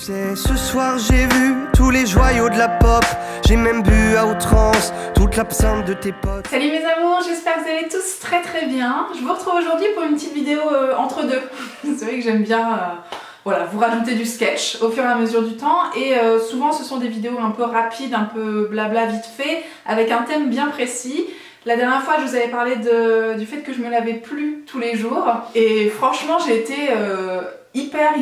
sais, ce soir j'ai vu tous les joyaux de la pop. J'ai même bu à outrance toute l'absinthe de tes potes. Salut mes amours, j'espère que vous allez tous très bien. Je vous retrouve aujourd'hui pour une petite vidéo entre deux. Vous savez que j'aime bien voilà, vous rajouter du sketch au fur et à mesure du temps. Et souvent ce sont des vidéos un peu rapides, un peu blabla vite fait, avec un thème bien précis. La dernière fois je vous avais parlé du fait que je me lavais plus tous les jours. Et franchement j'ai été hyper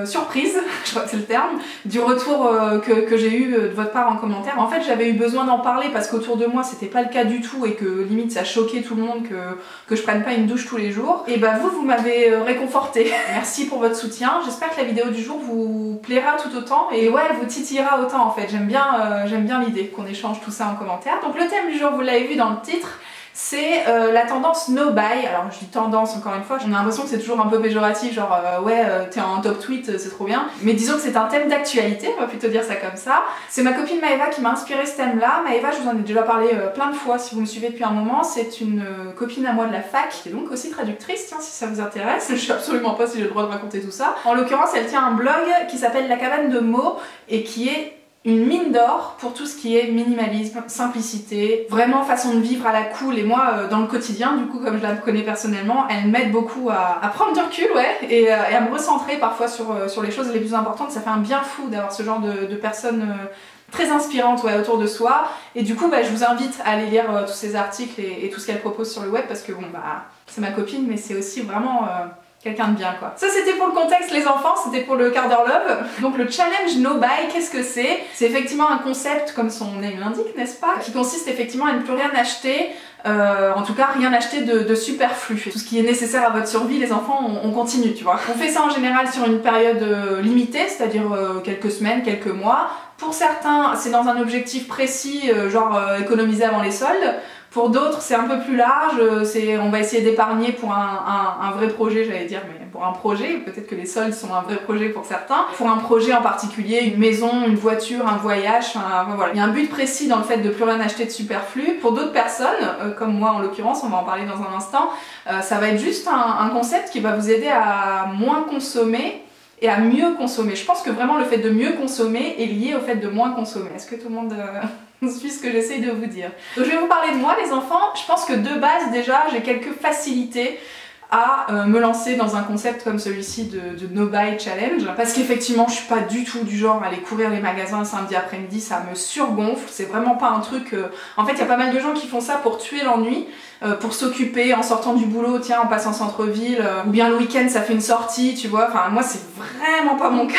surprise, je crois que c'est le terme, du retour que j'ai eu de votre part en commentaire. En fait j'avais eu besoin d'en parler parce qu'autour de moi c'était pas le cas du tout et que limite ça choquait tout le monde que je prenne pas une douche tous les jours. Et bah vous m'avez réconforté. Merci pour votre soutien, j'espère que la vidéo du jour vous plaira tout autant et ouais elle vous titillera autant en fait. J'aime bien l'idée qu'on échange tout ça en commentaire. Donc le thème du jour vous l'avez vu dans le titre, c'est la tendance no buy. Alors je dis tendance encore une fois, j'ai l'impression que c'est toujours un peu péjoratif, genre t'es en top tweet, c'est trop bien. Mais disons que c'est un thème d'actualité, on va plutôt dire ça comme ça. C'est ma copine Maëva qui m'a inspiré ce thème là. Maëva, je vous en ai déjà parlé plein de fois si vous me suivez depuis un moment. C'est une copine à moi de la fac, qui est donc aussi traductrice, tiens si ça vous intéresse. Je sais absolument pas si j'ai le droit de raconter tout ça. En l'occurrence elle tient un blog qui s'appelle La Cabane de mots et qui est une mine d'or pour tout ce qui est minimalisme, simplicité, vraiment façon de vivre à la cool. Et moi, dans le quotidien, du coup, comme je la connais personnellement, elle m'aide beaucoup à prendre du recul, ouais, et à me recentrer parfois sur les choses les plus importantes. Ça fait un bien fou d'avoir ce genre de personnes très inspirantes, ouais, autour de soi. Et du coup, bah, je vous invite à aller lire tous ces articles et tout ce qu'elle propose sur le web parce que bon, bah, c'est ma copine, mais c'est aussi vraiment quelqu'un de bien quoi. Ça c'était pour le contexte les enfants, c'était pour le quart d'heure love. Donc le challenge no buy, qu'est-ce que c'est? C'est effectivement un concept comme son nom l'indique, n'est-ce pas? Qui consiste effectivement à ne plus rien acheter, en tout cas rien acheter de superflu. Tout ce qui est nécessaire à votre survie, les enfants, on continue, tu vois. On fait ça en général sur une période limitée, c'est-à-dire quelques semaines, quelques mois. Pour certains, c'est dans un objectif précis, genre économiser avant les soldes. Pour d'autres, c'est un peu plus large, on va essayer d'épargner pour un vrai projet, j'allais dire, mais pour un projet, peut-être que les soldes sont un vrai projet pour certains. Pour un projet en particulier, une maison, une voiture, un voyage, enfin voilà. Il y a un but précis dans le fait de plus rien acheter de superflu. Pour d'autres personnes, comme moi en l'occurrence, on va en parler dans un instant, ça va être juste un concept qui va vous aider à moins consommer et à mieux consommer. Je pense que vraiment le fait de mieux consommer est lié au fait de moins consommer. Est-ce que tout le monde suit ce que j'essaye de vous dire? Donc je vais vous parler de moi les enfants. Je pense que de base déjà j'ai quelques facilités à me lancer dans un concept comme celui-ci de No Buy Challenge parce qu'effectivement je suis pas du tout du genre à aller courir les magasins samedi après-midi, ça me surgonfle, c'est vraiment pas un truc en fait il y a pas mal de gens qui font ça pour tuer l'ennui, pour s'occuper en sortant du boulot, tiens en passant centre-ville, ou bien le week-end ça fait une sortie, tu vois, enfin moi c'est vraiment pas mon cas.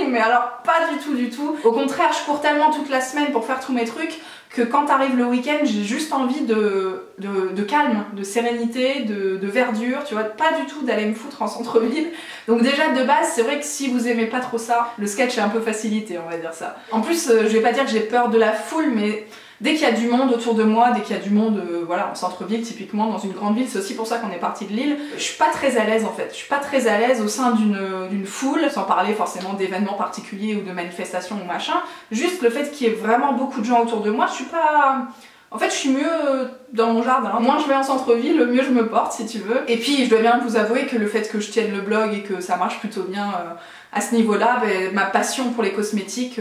Mais alors pas du tout. Au contraire, je cours tellement toute la semaine pour faire tous mes trucs que quand arrive le week-end, j'ai juste envie de calme, de sérénité, de verdure, tu vois, pas du tout d'aller me foutre en centre-ville. Donc déjà de base, c'est vrai que si vous aimez pas trop ça, le sketch est un peu facilité, on va dire ça. En plus, je vais pas dire que j'ai peur de la foule, mais dès qu'il y a du monde autour de moi, dès qu'il y a du monde voilà, en centre-ville, typiquement dans une grande ville, c'est aussi pour ça qu'on est parti de Lille, je suis pas très à l'aise en fait. Je suis pas très à l'aise au sein d'une foule, sans parler forcément d'événements particuliers ou de manifestations ou machin. Juste le fait qu'il y ait vraiment beaucoup de gens autour de moi, je suis pas... En fait, je suis mieux dans mon jardin. Moins je vais en centre-ville, mieux je me porte, si tu veux. Et puis, je dois bien vous avouer que le fait que je tienne le blog et que ça marche plutôt bien à ce niveau-là, ma passion pour les cosmétiques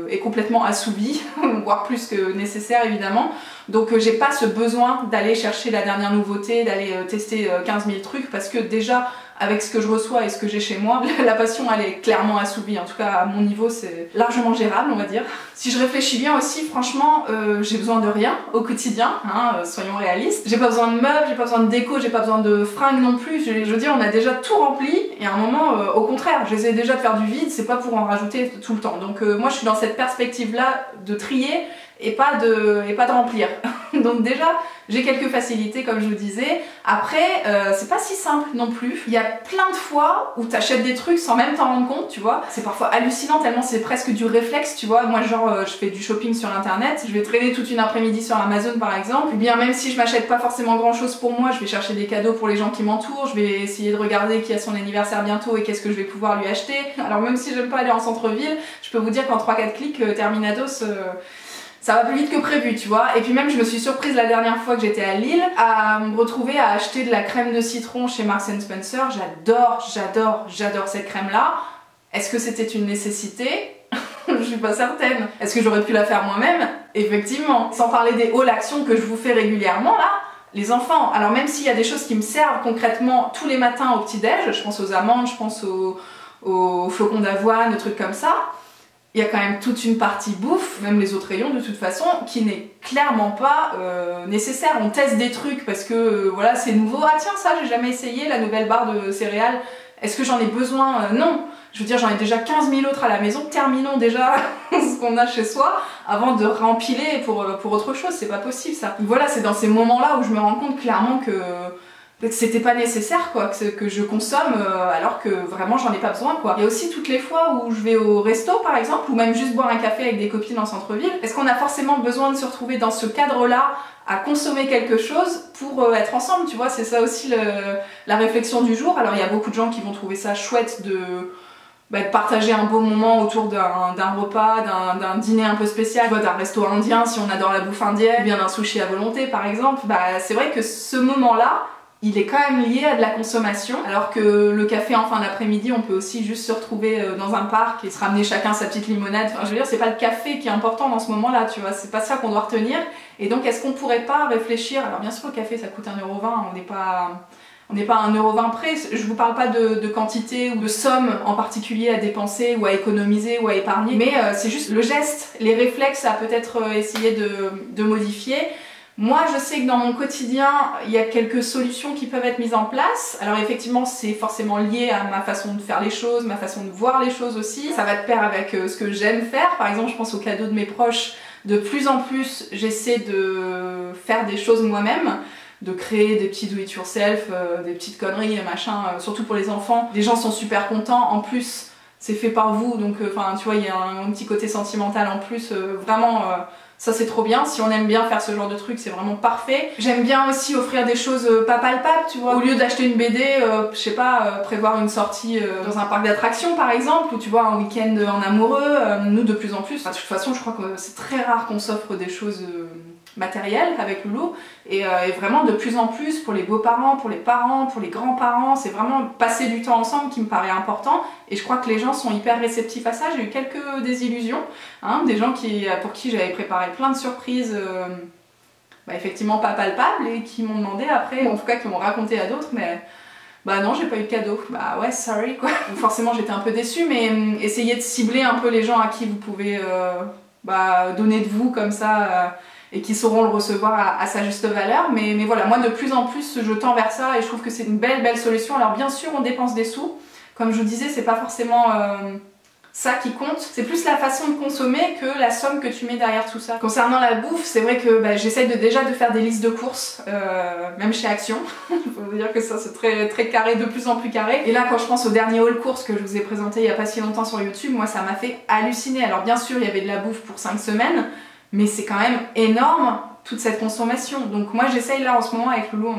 est complètement assouvie, voire plus que nécessaire, évidemment. Donc, j'ai pas ce besoin d'aller chercher la dernière nouveauté, d'aller tester 15 000 trucs, parce que déjà, avec ce que je reçois et ce que j'ai chez moi, la passion elle est clairement assouvie, en tout cas à mon niveau c'est largement gérable on va dire. Si je réfléchis bien aussi, franchement j'ai besoin de rien au quotidien, hein, soyons réalistes. J'ai pas besoin de meubles, j'ai pas besoin de déco, j'ai pas besoin de fringues non plus, je veux dire on a déjà tout rempli et à un moment au contraire j'essaie déjà de faire du vide, c'est pas pour en rajouter tout le temps. Donc moi je suis dans cette perspective là de trier et pas de remplir. Donc déjà j'ai quelques facilités comme je vous disais. Après c'est pas si simple non plus. Il y a plein de fois où t'achètes des trucs sans même t'en rendre compte, tu vois. C'est parfois hallucinant tellement c'est presque du réflexe, tu vois. Moi genre je fais du shopping sur internet, je vais traîner toute une après-midi sur Amazon par exemple. Ou bien même si je m'achète pas forcément grand chose pour moi, je vais chercher des cadeaux pour les gens qui m'entourent, je vais essayer de regarder qui a son anniversaire bientôt et qu'est-ce que je vais pouvoir lui acheter. Alors même si j'aime pas aller en centre-ville, je peux vous dire qu'en 3-4 clics, terminados, ça va plus vite que prévu, tu vois. Et puis même je me suis surprise la dernière fois que j'étais à Lille à me retrouver à acheter de la crème de citron chez Marks & Spencer. J'adore cette crème là. Est-ce que c'était une nécessité? Je suis pas certaine. Est-ce que j'aurais pu la faire moi-même? Effectivement. Sans parler des halls actions que je vous fais régulièrement là, les enfants, alors même s'il y a des choses qui me servent concrètement tous les matins au petit-déj, je pense aux amandes, je pense aux flocons d'avoine, des trucs comme ça, il y a quand même toute une partie bouffe, même les autres rayons de toute façon, qui n'est clairement pas nécessaire. On teste des trucs parce que voilà, c'est nouveau. Ah tiens, ça j'ai jamais essayé, la nouvelle barre de céréales. Est-ce que j'en ai besoin? Non. Je veux dire, j'en ai déjà 15 000 autres à la maison. Terminons déjà ce qu'on a chez soi avant de rempiler pour autre chose. C'est pas possible ça. Voilà, c'est dans ces moments-là où je me rends compte clairement que c'était pas nécessaire quoi, que je consomme alors que vraiment j'en ai pas besoin quoi. Il y a aussi toutes les fois où je vais au resto par exemple, ou même juste boire un café avec des copines en centre-ville. Est-ce qu'on a forcément besoin de se retrouver dans ce cadre-là à consommer quelque chose pour être ensemble, tu vois? C'est ça aussi la réflexion du jour. Alors il y a beaucoup de gens qui vont trouver ça chouette de partager un beau moment autour d'un repas, d'un dîner un peu spécial, d'un resto indien si on adore la bouffe indienne, ou bien d'un sushi à volonté par exemple. C'est vrai que ce moment-là, il est quand même lié à de la consommation, alors que le café en fin d'après-midi, on peut aussi juste se retrouver dans un parc et se ramener chacun sa petite limonade. Enfin, je veux dire, c'est pas le café qui est important dans ce moment-là, tu vois, c'est pas ça qu'on doit retenir. Et donc, est-ce qu'on pourrait pas réfléchir? Alors bien sûr, le café, ça coûte 1,20 €, on n'est pas à 1,20 € près. Je vous parle pas de quantité ou de somme en particulier à dépenser ou à économiser ou à épargner, mais c'est juste le geste, les réflexes à peut-être essayer de modifier. Moi, je sais que dans mon quotidien, il y a quelques solutions qui peuvent être mises en place. Alors effectivement, c'est forcément lié à ma façon de faire les choses, ma façon de voir les choses aussi. Ça va de pair avec ce que j'aime faire. Par exemple, je pense aux cadeaux de mes proches. De plus en plus, j'essaie de faire des choses moi-même, de créer des petits do-it-yourself, des petites conneries, machin, surtout pour les enfants. Les gens sont super contents. En plus, c'est fait par vous, donc tu vois, il y a un petit côté sentimental en plus, vraiment... ça c'est trop bien, si on aime bien faire ce genre de truc, c'est vraiment parfait. J'aime bien aussi offrir des choses pas palpables, tu vois. Au lieu d'acheter une BD, je sais pas, prévoir une sortie dans un parc d'attractions par exemple, ou tu vois, un week-end en amoureux, nous de plus en plus. De toute façon, je crois que c'est très rare qu'on s'offre des choses matérielles avec Loulou, et vraiment de plus en plus pour les beaux-parents, pour les parents, pour les grands-parents, c'est vraiment passer du temps ensemble qui me paraît important, et je crois que les gens sont hyper réceptifs à ça. J'ai eu quelques désillusions, hein, des gens pour qui j'avais préparé plein de surprises effectivement pas palpables, et qui m'ont demandé après, en tout cas qui m'ont raconté à d'autres, mais non, j'ai pas eu de cadeau. Ouais, sorry quoi. Donc forcément j'étais un peu déçue, mais essayez de cibler un peu les gens à qui vous pouvez donner de vous comme ça, et qui sauront le recevoir à sa juste valeur. Mais voilà, moi de plus en plus je tends vers ça, et je trouve que c'est une belle solution. Alors bien sûr on dépense des sous, comme je vous disais, c'est pas forcément ça qui compte, c'est plus la façon de consommer que la somme que tu mets derrière tout ça. Concernant la bouffe, c'est vrai que j'essaye déjà de faire des listes de courses, même chez Action. Il faut vous dire que ça c'est très carré, de plus en plus carré. Et là quand je pense au dernier haul course que je vous ai présenté il y a pas si longtemps sur YouTube, moi ça m'a fait halluciner. Alors bien sûr il y avait de la bouffe pour 5 semaines, mais c'est quand même énorme toute cette consommation. Donc moi j'essaye là en ce moment avec Loulou,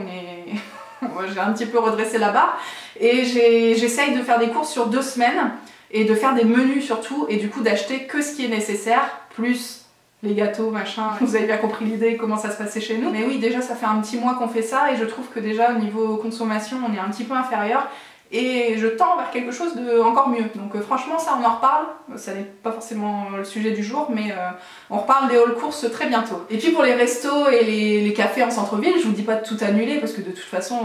j'ai un petit peu redressé la barre, et j'essaye de faire des courses sur 2 semaines, et de faire des menus surtout, et du coup d'acheter que ce qui est nécessaire, plus les gâteaux, machin. Vous avez bien compris l'idée, comment ça se passait chez nous. Mais oui, déjà ça fait un petit mois qu'on fait ça, et je trouve que déjà au niveau consommation on est un petit peu inférieur, et je tends vers quelque chose de encore mieux. Donc franchement ça on en reparle, ça n'est pas forcément le sujet du jour, mais on reparle des haul courses très bientôt. Et puis pour les restos et les cafés en centre-ville, je vous dis pas de tout annuler, parce que de toute façon,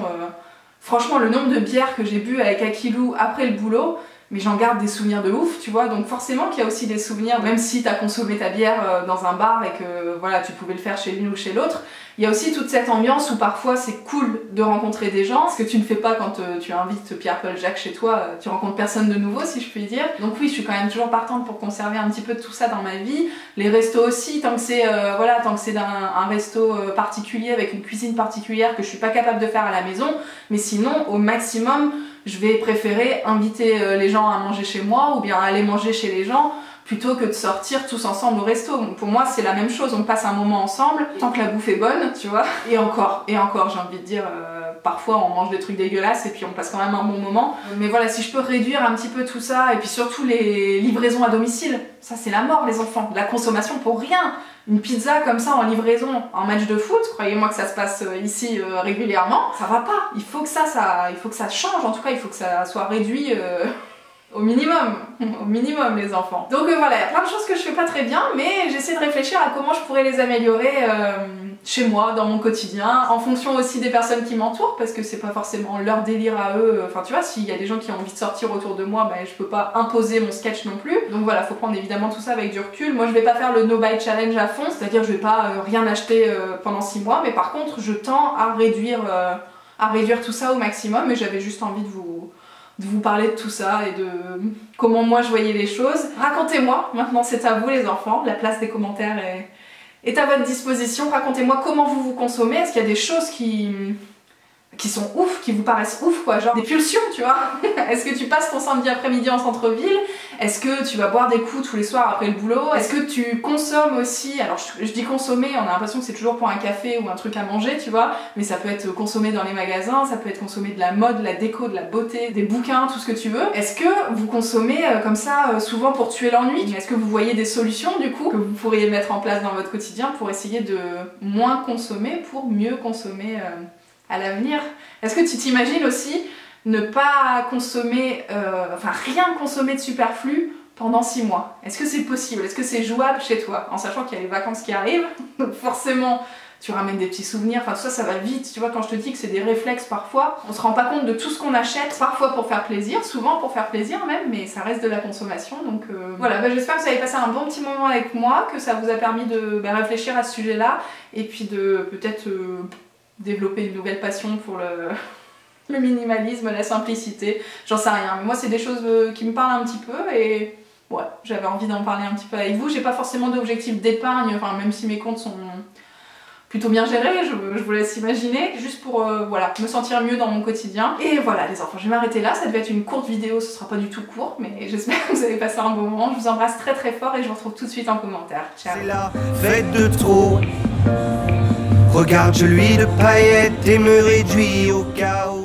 franchement le nombre de bières que j'ai bu avec Akilou après le boulot, mais j'en garde des souvenirs de ouf, tu vois, donc forcément qu'il y a aussi des souvenirs, même si t'as consommé ta bière dans un bar et que voilà, tu pouvais le faire chez l'une ou chez l'autre, il y a aussi toute cette ambiance où parfois c'est cool de rencontrer des gens, ce que tu ne fais pas quand tu invites Pierre, Paul, Jacques chez toi, tu rencontres personne de nouveau si je puis dire. Donc oui, je suis quand même toujours partante pour conserver un petit peu de tout ça dans ma vie. Les restos aussi, tant que c'est un resto particulier avec une cuisine particulière que je suis pas capable de faire à la maison, mais sinon au maximum je vais préférer inviter les gens à manger chez moi, ou bien aller manger chez les gens, plutôt que de sortir tous ensemble au resto. Donc pour moi c'est la même chose, on passe un moment ensemble, tant que la bouffe est bonne, tu vois. Et encore j'ai envie de dire, parfois on mange des trucs dégueulasses et puis on passe quand même un bon moment. Mais voilà, si je peux réduire un petit peu tout ça, et puis surtout les livraisons à domicile, ça c'est la mort les enfants, de la consommation pour rien. Une pizza comme ça en livraison, en match de foot, croyez-moi que ça se passe ici régulièrement, ça va pas. Il faut que ça change, en tout cas il faut que ça soit réduit Au minimum les enfants. Donc voilà, il y a plein de choses que je fais pas très bien, mais j'essaie de réfléchir à comment je pourrais les améliorer chez moi, dans mon quotidien, en fonction aussi des personnes qui m'entourent, parce que c'est pas forcément leur délire à eux. Enfin tu vois, s'il y a des gens qui ont envie de sortir autour de moi, je peux pas imposer mon sketch non plus. Donc voilà, faut prendre évidemment tout ça avec du recul. Moi je vais pas faire le no buy challenge à fond, c'est-à-dire je vais pas rien acheter pendant 6 mois, mais par contre je tends à réduire tout ça au maximum, mais j'avais juste envie de vous parler de tout ça et de comment moi je voyais les choses. Racontez-moi, maintenant c'est à vous les enfants, la place des commentaires est à votre disposition. Racontez-moi comment vous consommez, est-ce qu'il y a des choses qui sont ouf, qui vous paraissent ouf quoi, genre des pulsions tu vois. Est-ce que tu passes ton samedi après-midi en centre-ville? Est-ce que tu vas boire des coups tous les soirs après le boulot? Est-ce que tu consommes aussi, alors je dis consommer, on a l'impression que c'est toujours pour un café ou un truc à manger tu vois, mais ça peut être consommé dans les magasins, ça peut être consommé de la mode, de la déco, de la beauté, des bouquins, tout ce que tu veux. Est-ce que vous consommez comme ça souvent pour tuer l'ennui? Est-ce que vous voyez des solutions du coup que vous pourriez mettre en place dans votre quotidien pour essayer de moins consommer pour mieux consommer à l'avenir? Est-ce que tu t'imagines aussi ne pas consommer, rien consommer de superflu pendant 6 mois? Est-ce que c'est possible? Est-ce que c'est jouable chez toi? En sachant qu'il y a les vacances qui arrivent, donc forcément tu ramènes des petits souvenirs, enfin tout ça, ça va vite, tu vois, quand je te dis que c'est des réflexes parfois, on se rend pas compte de tout ce qu'on achète, parfois pour faire plaisir, souvent pour faire plaisir même, mais ça reste de la consommation, donc voilà, j'espère que vous avez passé un bon petit moment avec moi, que ça vous a permis de réfléchir à ce sujet-là, et puis de peut-être développer une nouvelle passion pour le minimalisme, la simplicité, j'en sais rien, mais moi c'est des choses qui me parlent un petit peu, et ouais, j'avais envie d'en parler un petit peu avec vous. J'ai pas forcément d'objectif d'épargne, même si mes comptes sont plutôt bien gérés, je vous laisse imaginer, juste pour voilà, me sentir mieux dans mon quotidien. Et voilà les enfants, je vais m'arrêter là, ça devait être une courte vidéo, ce sera pas du tout court, mais j'espère que vous avez passé un bon moment. Je vous embrasse très très fort et je vous retrouve tout de suite en commentaire. Ciao. C'est la fête de trop. Regarde, je lui de paillettes et me réduis au chaos.